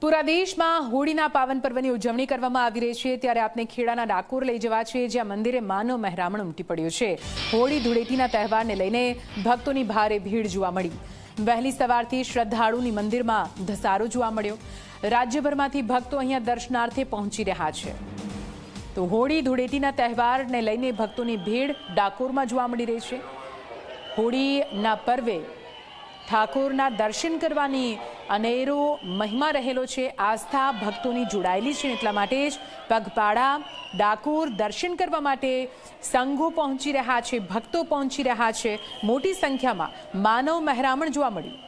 પૂરા દેશમાં હોળીના પાવન પર્વની ઉજવણી કરવામાં આવી રહી છે ત્યારે આપને ખેડાના ડાકોર લઈ જવા છે જ્યાં મંદિરે માનવ મહેરામણ ઉમટી પડ્યું છે। હોળી ધૂળેટીના તહેવારને લઈને ભક્તોની ભારે ભીડ જોવા મળી। વહેલી સવારથી શ્રદ્ધાળુની મંદિરમાં ધસારો જોવા મળ્યો। રાજ્યભરમાંથી ભક્તો અહીંયા દર્શનાર્થે પહોંચી રહ્યા છે। તો હોળી ધૂળેટીના તહેવારને લઈને ભક્તોની ભીડ ડાકોરમાં જોવા મળી રહી છે। હોળીના પર્વે ઠાકોરના દર્શન કરવાની અનેરો મહિમા રહેલો છે। આસ્થા ભક્તોની જોડાયેલી છે એટલા માટે જ પગપાળા ડાકોર દર્શન કરવા માટે સંઘો પહોંચી રહ્યા છે, ભક્તો પહોંચી રહ્યા છે। મોટી સંખ્યામાં માનવ મહેરામણ જોવા મળ્યું।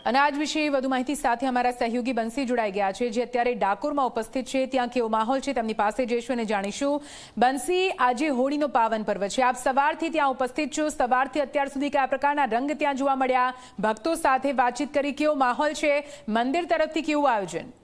અને આજ વિશે વધુ માહિતી સાથે અમારા સહયોગી બંસી જોડાઈ ગયા છે જે અત્યારે ડાકોરમાં ઉપસ્થિત છે। ત્યાં કેવો માહોલ છે તેમની પાસે જઈશું અને જાણીશું। બંસી, આજે હોળીનો પાવન પર્વ છે, આપ સવારથી ત્યાં ઉપસ્થિત છો, સવારથી અત્યાર સુધી કયા પ્રકારના રંગ ત્યાં જોવા મળ્યા, ભક્તો સાથે વાતચીત કરી, કેવો માહોલ છે, મંદિર તરફથી કેવું આયોજન?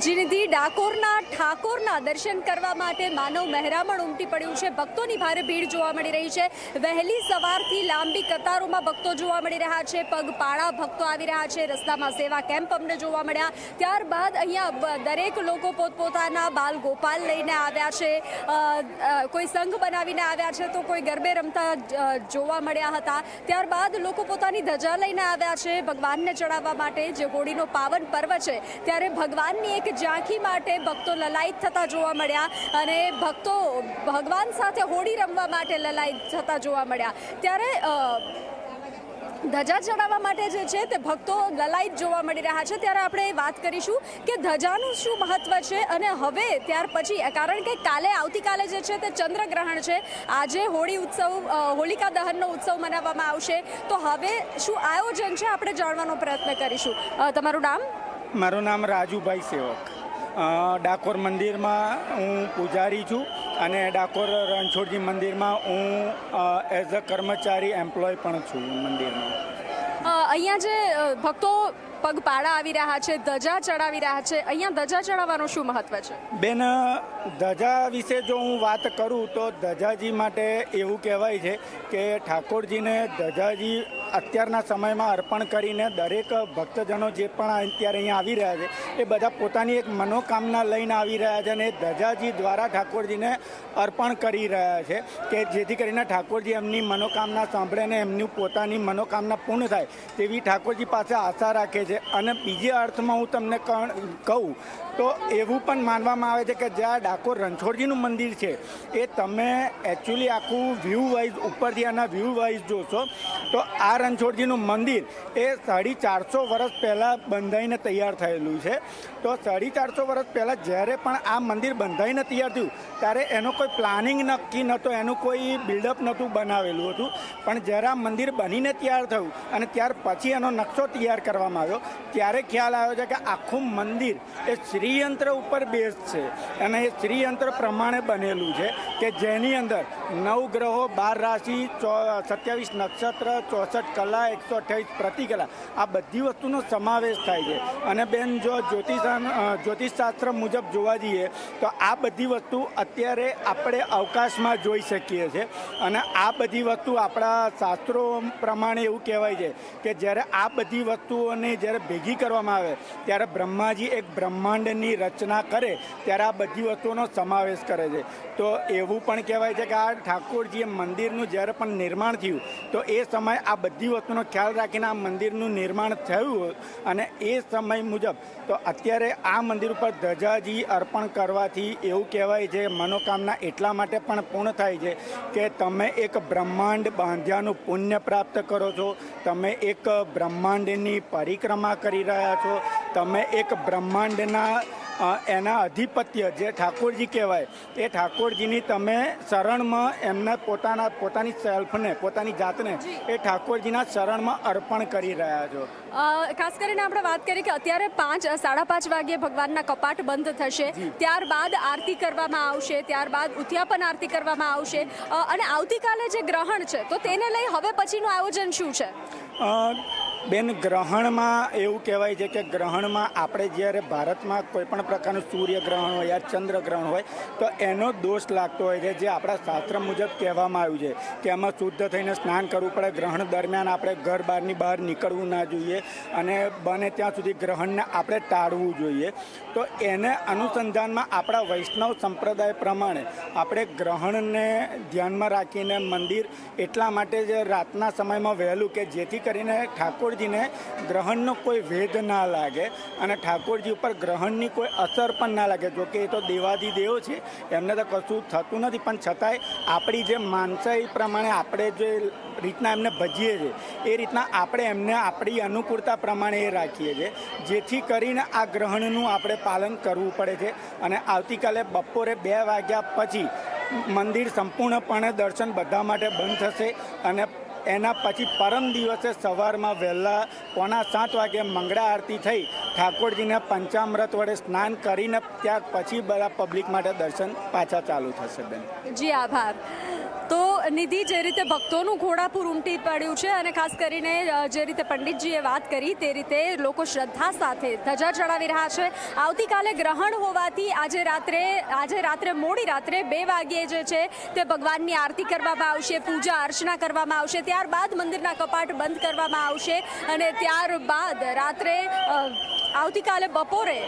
જીનિધિ, ડાકોરના ઠાકોરના દર્શન કરવા માટે માનવ મહેરામણ ઉમટી પડ્યું છે। ભક્તોની ભારે ભીડ જોવા મળી રહી છે। વહેલી સવારથી લાંબી કતારોમાં ભક્તો જોવા મળી રહ્યા છે, પગપાળા ભક્તો આવી રહ્યા છે। રસ્તામાં સેવા કેમ્પ અમને જોવા મળ્યા। ત્યારબાદ અહીંયા દરેક લોકો પોતપોતાના બાલ ગોપાલ લઈને આવ્યા છે, કોઈ સંઘ બનાવીને આવ્યા છે તો કોઈ ગરબે રમતા જોવા મળ્યા હતા। ત્યારબાદ લોકો પોતાની ધજા લઈને આવ્યા છે ભગવાનને ચડાવવા માટે। જે હોળીનો પાવન પર્વ છે ત્યારે ભગવાન એક ઝાંખી માટે ભક્તો લલાયત થતા જોવા મળ્યા અને ભક્તો ભગવાન સાથે હોળી રમવા માટે લલાયત થતા જોવા મળ્યા। ત્યારે ધજા ચડાવવા માટે જે છે તે ભક્તો લલાયત જોવા મળી રહ્યા છે। ત્યારે આપણે વાત કરીશું કે ધજાનું શું મહત્વ છે અને હવે ત્યાર પછી, કારણ કે આવતીકાલે જે છે તે ચંદ્રગ્રહણ છે, આજે હોળી ઉત્સવ હોલિકા દહનનો ઉત્સવ મનાવવામાં આવશે, તો હવે શું આયોજન છે આપણે જાણવાનો પ્રયત્ન કરીશું। તમારું નામ? મારું નામ રાજુભાઈ સેવક। ડાકોર મંદિરમાં હું પૂજારી છું અને ડાકોર રણછોડજી મંદિરમાં હું એઝ અ કર્મચારી એમ્પ્લોય પણ છું મંદિરમાં। અહીંયા જે ભક્તો પગપાળા આવી રહ્યા છે, ધજા ચડાવી રહ્યા છે, અહીંયા ધજા ચડાવવાનું શું મહત્વ છે? બેન, ધજા વિશે જો હું વાત કરું તો ધજાજી માટે એવું કહેવાય છે કે ઠાકોરજીને ધજાજી અત્યારના સમયમાં અર્પણ કરીને દરેક ભક્તજનો જે પણ અત્યારે અહીંયા આવી રહ્યા છે એ બધા પોતાની એક મનોકામના લઈને આવી રહ્યા છે અને ધજાજી દ્વારા ઠાકોરજીને અર્પણ કરી રહ્યા છે કે જેથી કરીને ઠાકોરજી એમની મનોકામના સાંભળે ને એમની પોતાની મનોકામના પૂર્ણ થાય તેવી ઠાકોરજી પાસે આશા રાખે છે। અને બીજા અર્થમાં હું તમને કહું તો એવું પણ માનવામાં આવે છે કે જ્યાં ડાકોર રણછોડજીનું મંદિર છે એ તમે એકચ્યુઅલી આખું વ્યૂ વાઇઝ ઉપરથી આના વ્યૂ વાઇઝ જોશો તો આ રણછોડજીનું મંદિર એ 450 વર્ષ પહેલાં બંધાઈને તૈયાર થયેલું છે। તો 450 વર્ષ પહેલાં જ્યારે પણ આ મંદિર બંધાઈને તૈયાર થયું ત્યારે એનો કોઈ પ્લાનિંગ નક્કી નહોતો, એનું કોઈ બિલ્ડઅપ નહોતું બનાવેલું હતું, પણ જ્યારે આ મંદિર બનીને તૈયાર થયું અને ત્યાર પછી એનો નકશો તૈયાર કરવામાં આવ્યો ત્યારે ખ્યાલ આવ્યો છે કે આખું મંદિર એ શ્રીયંત્ર ઉપર બેઝ છે અને એ શ્રીયંત્ર પ્રમાણે બનેલું છે કે જેની અંદર 9 ગ્રહો, 12 રાશિ, 27 નક્ષત્ર, 64 કલા, 128 પ્રતિકલા, આ બધી વસ્તુનો સમાવેશ થાય છે। અને બેન, જો જ્યોતિષશાસ્ત્ર મુજબ જોવા જઈએ તો આ બધી વસ્તુ અત્યારે આપણે અવકાશમાં જોઈ શકીએ છીએ અને આ બધી વસ્તુ આપણા શાસ્ત્રો પ્રમાણે એવું કહેવાય છે કે જ્યારે આ બધી વસ્તુઓને જ્યારે ભેગી કરવામાં આવે ત્યારે બ્રહ્માજી એક બ્રહ્માંડની રચના કરે ત્યારે આ બધી વસ્તુઓનો સમાવેશ કરે છે। તો એવું પણ કહેવાય છે કે આ ઠાકોરજીએ મંદિરનું જ્યારે પણ નિર્માણ થયું તો એ સમયે આ બધી વસ્તુનો ખ્યાલ રાખીને આ મંદિરનું નિર્માણ થયું અને એ સમય મુજબ તો અત્યારે આ મંદિર ઉપર ધજાજી અર્પણ કરવાથી એવું કહેવાય છે મનોકામના એટલા માટે પણ પૂર્ણ થાય છે કે તમે એક બ્રહ્માંડ બાંધ્યાનું પુણ્ય પ્રાપ્ત કરો છો, તમે એક બ્રહ્માંડની પરિક્રમા કરી રહ્યા છો, તમે એક બ્રહ્માંડના એના અધિપત્ય જે ઠાકોરજી કહેવાય એ ઠાકોરજીની તમે શરણમાં એમના પોતાની સેલ્ફને, પોતાની જાતને એ ઠાકોરજીના શરણમાં અર્પણ કરી રહ્યા છો। ખાસ કરીને આપણે વાત કરીએ કે અત્યારે 5-5:30 વાગ્યે ભગવાનના કપાટ બંધ થશે, ત્યારબાદ આરતી કરવામાં આવશે, ત્યારબાદ ઉથ્યાપન આરતી કરવામાં આવશે અને આવતીકાલે જે ગ્રહણ છે તો તેને લઈ હવે પછીનું આયોજન શું છે? બેન, ગ્રહણમાં એવું કહેવાય છે કે ગ્રહણમાં આપણે જ્યારે ભારતમાં કોઈ પણ પ્રકારનું સૂર્યગ્રહણ હોય યા ચંદ્રગ્રહણ હોય તો એનો દોષ લાગતો હોય છે, જે આપણા શાસ્ત્ર મુજબ કહેવામાં આવ્યું છે કે એમાં શુદ્ધ થઈને સ્નાન કરવું પડે. ગ્રહણ દરમિયાન આપણે ઘર બહાર નીકળવું ના જોઈએ અને બને ત્યાં સુધી ગ્રહણને આપણે ટાળવું જોઈએ. તો એને અનુસંધાનમાં આપણા વૈષ્ણવ સંપ્રદાય પ્રમાણે આપણે ગ્રહણને ધ્યાનમાં રાખીને મંદિર એટલા માટે જ રાતના સમયમાં વહેલું કે જેથી કરીને ઠાકોરજીને ગ્રહણનો કોઈ વેધ ના લાગે અને ઠાકોરજી ઉપર ગ્રહણની કોઈ અસર પણ ના લાગે. જોકે એ તો દેવાધિદેવ છે, એમને તો કશું થતું નથી, પણ છતાંય આપણી જે માનસાઈ પ્રમાણે આપણે જે રીતના એમને ભજીએ છીએ એ રીતના આપણે એમને આપણી અનુકૂળતા પ્રમાણે એ રાખીએ છીએ, જેથી કરીને આ ગ્રહણનું આપણે પાલન કરવું પડે છે. અને આવતીકાલે બપોરે 2 વાગ્યા પછી મંદિર સંપૂર્ણપણે દર્શન બધા માટે બંધ થશે અને એના પછી પરમ દિવસે સવારમાં વહેલા 6:45 વાગે મંગળા આરતી થઈ ઠાકોરજીને પંચામૃત વડે સ્નાન કરીને ત્યાર પછી બધા પબ્લિક માટે દર્શન પાછા ચાલુ થશે. બેન જી આભાર. તો નિધિ, જે રીતે ભક્તોનું ઘોડાપુર ઉમટી પડ્યું છે અને ખાસ કરીને જે રીતે પંડિતજીએ વાત કરી તે રીતે લોકો શ્રદ્ધા સાથે ધજા ચડાવી રહ્યા છે. આવતીકાલે ગ્રહણ હોવાથી આજે રાત્રે મોડી રાત્રે 2 વાગ્યે જે છે તે ભગવાનની આરતી કરવામાં આવશે, પૂજા અર્ચના કરવામાં આવશે, ત્યારબાદ મંદિરના કપાટ બંધ કરવામાં આવશે અને ત્યારબાદ રાત્રે આવતીકાલે બપોરે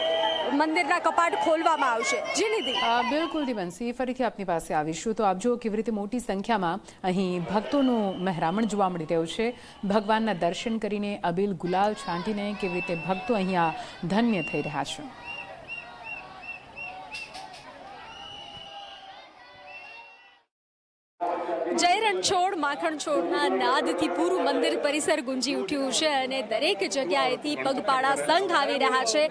મંદિરના કપાટ ખોલવામાં આવશે. જી નિધિ. બિલકુલ દીવંશી, ફરીથી આપની પાસે આવીશું. તો આપ જુઓ કેવી રીતે મોટી સંખ્યામાં અહીં ભક્તોનું મહેરામણ જોવા મળી રહ્યું છે. ભગવાનના દર્શન કરીને અબીલ ગુલાલ છાંટીને કેવી રીતે ભક્તો અહીંયા ધન્ય થઈ રહ્યા છે. જય રણછોડ માખણ છોડના નાદથી પૂરું મંદિર પરિસર ગુંજી ઉઠ્યું છે અને દરેક જગ્યાએથી પગપાળા સંઘ આવી રહ્યા છે.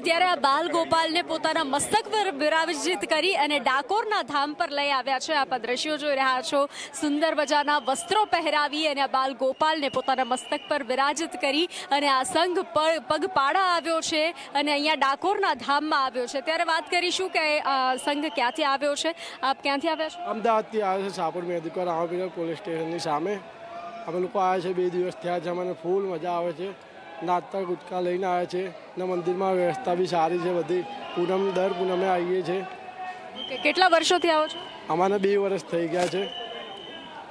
ત્યારે આ બાલ ગોપાલને પોતાના મસ્તક પર બિરાજિત કરી અને ડાકોરના ધામ પર લઈ આવ્યા છે. આપ દ્રશ્યો જોઈ રહ્યા છો. સુંદર મજાના વસ્ત્રો પહેરાવી અને આ બાલ ગોપાલને પોતાના મસ્તક પર બિરાજિત કરી અને આ સંઘ પગપાળા આવ્યો છે અને અહીંયા ડાકોરના ધામમાં આવ્યો છે. ત્યારે વાત કરીશું કે આ સંઘ ક્યાંથી આવ્યો છે. આપ ક્યાંથી આવ્યા છો? અમદાવાદથી આવ્યા છે, સાપર મેદુકર રામાપીર પોલીસ સ્ટેશનની સામે. અમે લોકો આવ્યા છે, 2 દિવસ થયા છે. અમને ફૂલ મજા આવે છે. નાસ્તા ગુટકા લઈને આવ્યા છે ને મંદિરમાં વ્યવસ્થા બી સારી છે બધી. દર પૂનમે આવીએ છીએ. કેટલા વર્ષોથી આવો છો? અમારે 2 વર્ષ થઈ ગયા છે,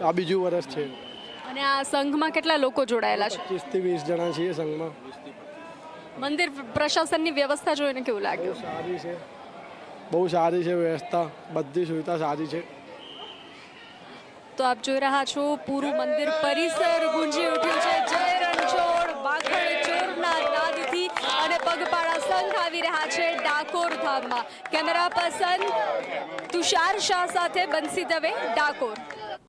આ બીજું વર્ષ છે. અને આ સંઘમાં કેટલા લોકો જોડાયેલા છે? 25 થી 20 જણા છીએ સંઘમાં. મંદિર પ્રશાસનની વ્યવસ્થા જોઈને કેવું લાગ્યું? સારી છે, બહુ સારી છે વ્યવસ્થા, બધી સુવિધા સારી છે. તો આપ જોઈ રહ્યા છો પૂરું મંદિર પરિસર ગુંજી ઉઠ્યું છે. જય રણછોડ માખણ ચોરના નાદથી અને પગપાળા સંઘ આવી રહ્યા છે ડાકોર ધામમાં. કેમેરા પર્સન તુષાર શાહ સાથે બંસી દવે, ડાકોર.